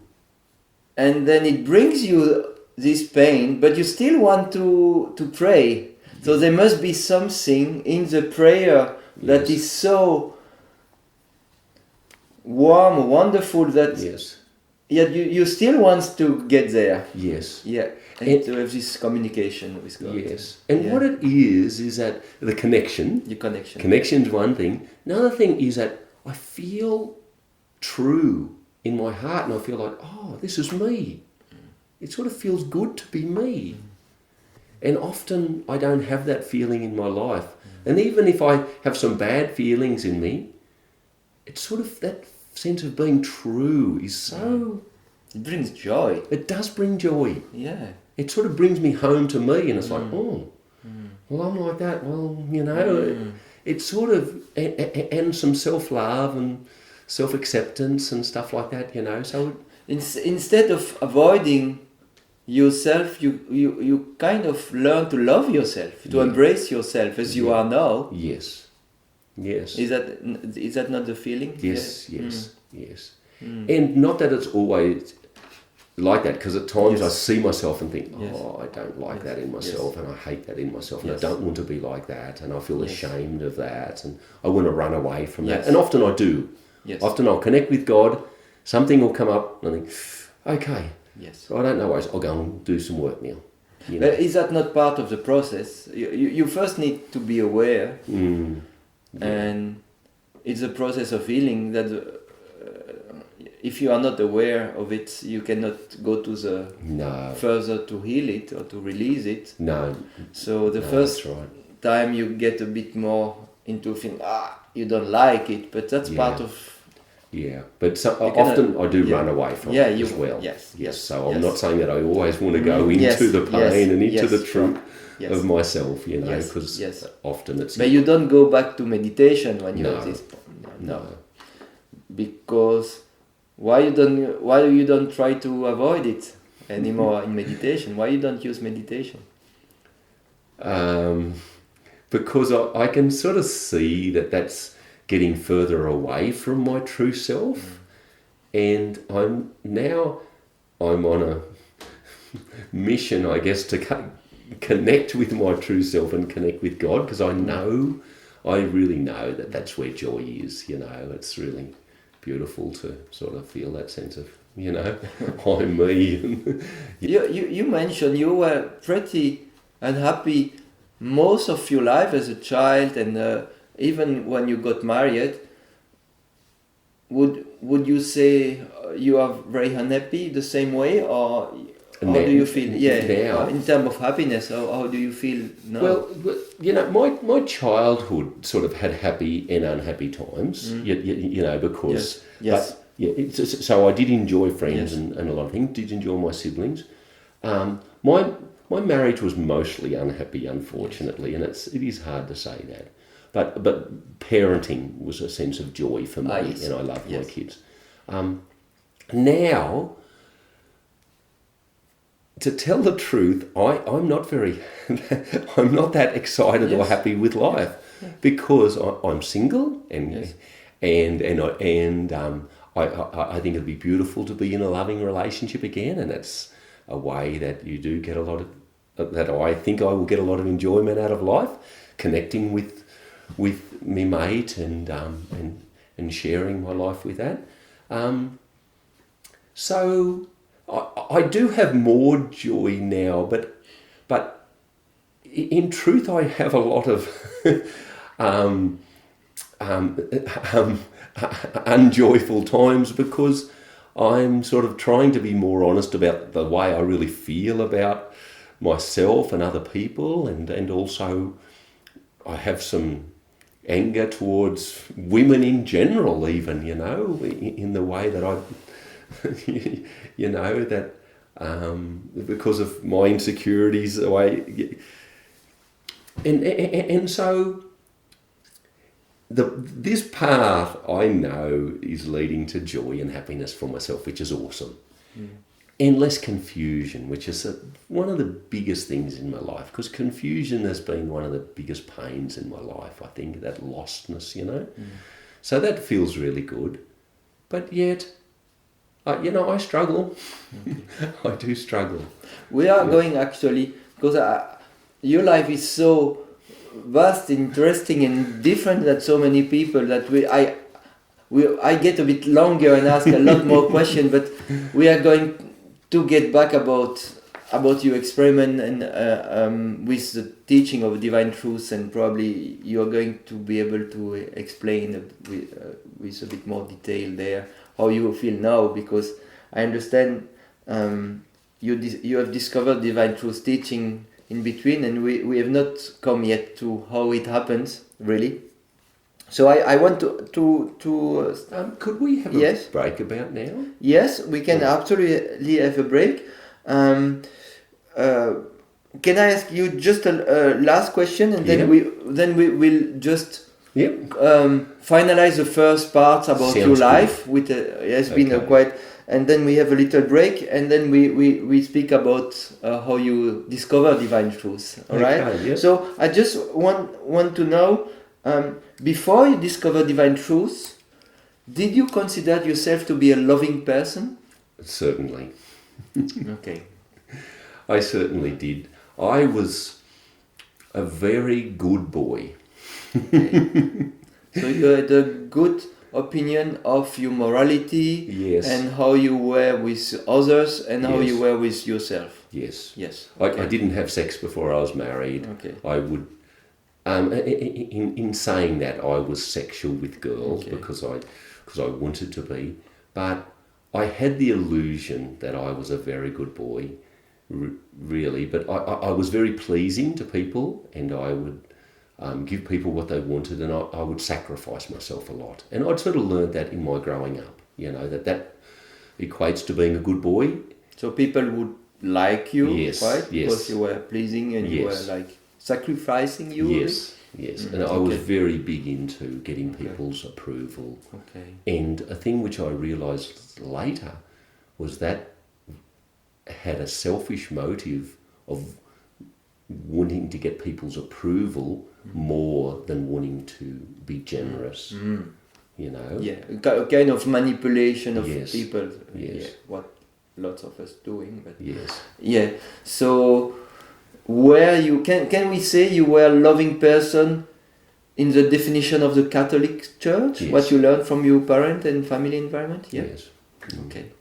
then it brings you this pain, but you still want to pray. So there must be something in the prayer that is so warm, wonderful, that you still want to get there. Yes. Yeah, and to have this communication with God. Yes. And what it is that the connection. Your connection. Connection's one thing. Another thing is that I feel true in my heart, and I feel like, oh, this is me. It sort of feels good to be me. And often I don't have that feeling in my life. And even if I have some bad feelings in me, it's sort of that sense of being true is so... It brings joy. It does bring joy. Yeah. It sort of brings me home to me, and it's like, oh, well, I'm like that. Well, it's sort of... And some self-love and self-acceptance and stuff like that, so... Instead of avoiding yourself, you kind of learn to love yourself, to embrace yourself as you are now. Yes. Yes. Is that not the feeling? Yes, yes. And not that it's always like that, because at times I see myself and think, oh, I don't like that in myself, and I hate that in myself, and I don't want to be like that, and I feel ashamed of that, and I want to run away from that. And often I do. Yes. Often I'll connect with God, something will come up, and I think, okay, I don't know, I'll go and do some work now. Is that not part of the process? You first need to be aware, and it's a process of healing that if you are not aware of it, you cannot go to the further to heal it or to release it. No. So the first time you get a bit more into feeling, you don't like it, but that's part of... Yeah, but often I do run away from it as well. Yes. So I'm not saying that I always want to go into the pain and into the truth of myself, because often it's... But you don't go back to meditation when you're at this point. No. Because why you don't try to avoid it anymore in meditation? Why you don't use meditation? Because I can sort of see that's getting further away from my true self, and I'm on a mission, I guess, to connect with my true self and connect with God, because I really know that that's where joy is. It's really beautiful to sort of feel that sense of I'm me. You mentioned you were pretty unhappy most of your life as a child, and even when you got married. Would you say you are very unhappy the same way, or How do you feel? Yeah, now, in terms of happiness, how do you feel now? well, my childhood sort of had happy and unhappy times, because... Yes. But, so I did enjoy friends Yes. and a lot of things, did enjoy my siblings. My marriage was mostly unhappy, unfortunately, and it is hard to say that. But parenting was a sense of joy for me, Yes. and I loved my Yes. kids. Now, to tell the truth, I'm not very, I'm not that excited or Yes. happy with life, because I'm single, and Yes. I think it'd be beautiful to be in a loving relationship again, and it's a way that you do get a lot of, that I think I will get a lot of enjoyment out of life, connecting with me mate and sharing my life with that. So I do have more joy now, but in truth I have a lot of unjoyful times, because I'm sort of trying to be more honest about the way I really feel about myself and other people, and also I have some anger towards women in general, even, in the way that I, that because of my insecurities, the way, and so this path I know is leading to joy and happiness for myself, which is awesome. And less confusion, which is one of the biggest things in my life, because confusion has been one of the biggest pains in my life, I think, that lostness, So that feels really good. But yet, I struggle. I do struggle. We are going, actually, because your life is so vast, interesting and different than so many people, that I get a bit longer and ask a lot more questions, but we are going to get back about your experiment and with the teaching of divine truth, and probably you are going to be able to explain with a bit more detail there how you feel now, because I understand you have discovered divine truth teaching in between, and we have not come yet to how it happens really. So I want to could we have yes. a break about now? Yes, we can absolutely have a break. Can I ask you just a last question, and then we will just finalize the first part about your life. With it has been a quite, and then we have a little break, and then we speak about how you discover divine truth. All right. Yeah. So I just want to know. Before you discover divine truth, did you consider yourself to be a loving person? Certainly. Okay. I certainly did. I was a very good boy. Okay. So you had a good opinion of your morality, yes, and how you were with others, and how yes, you were with yourself. Yes. Yes. Okay. I didn't have sex before I was married. Okay. I would. In saying that, I was sexual with girls, Okay. because I wanted to be, but I had the illusion that I was a very good boy, really. But I was very pleasing to people, and I would give people what they wanted, and I would sacrifice myself a lot. And I'd sort of learned that in my growing up, that equates to being a good boy. So people would like you, yes, right? Yes. Because you were pleasing, and you were like sacrificing you. Yes. Yes, and I was very big into getting people's approval. Okay. And a thing which I realised later was that had a selfish motive of wanting to get people's approval more than wanting to be generous. Yeah, a kind of manipulation of people. Yes. Yeah, what lots of us doing, but yes. Yeah. So where you can we say you were a loving person in the definition of the Catholic Church? Yes. What you learned from your parent and family environment? Yeah? Yes. Okay.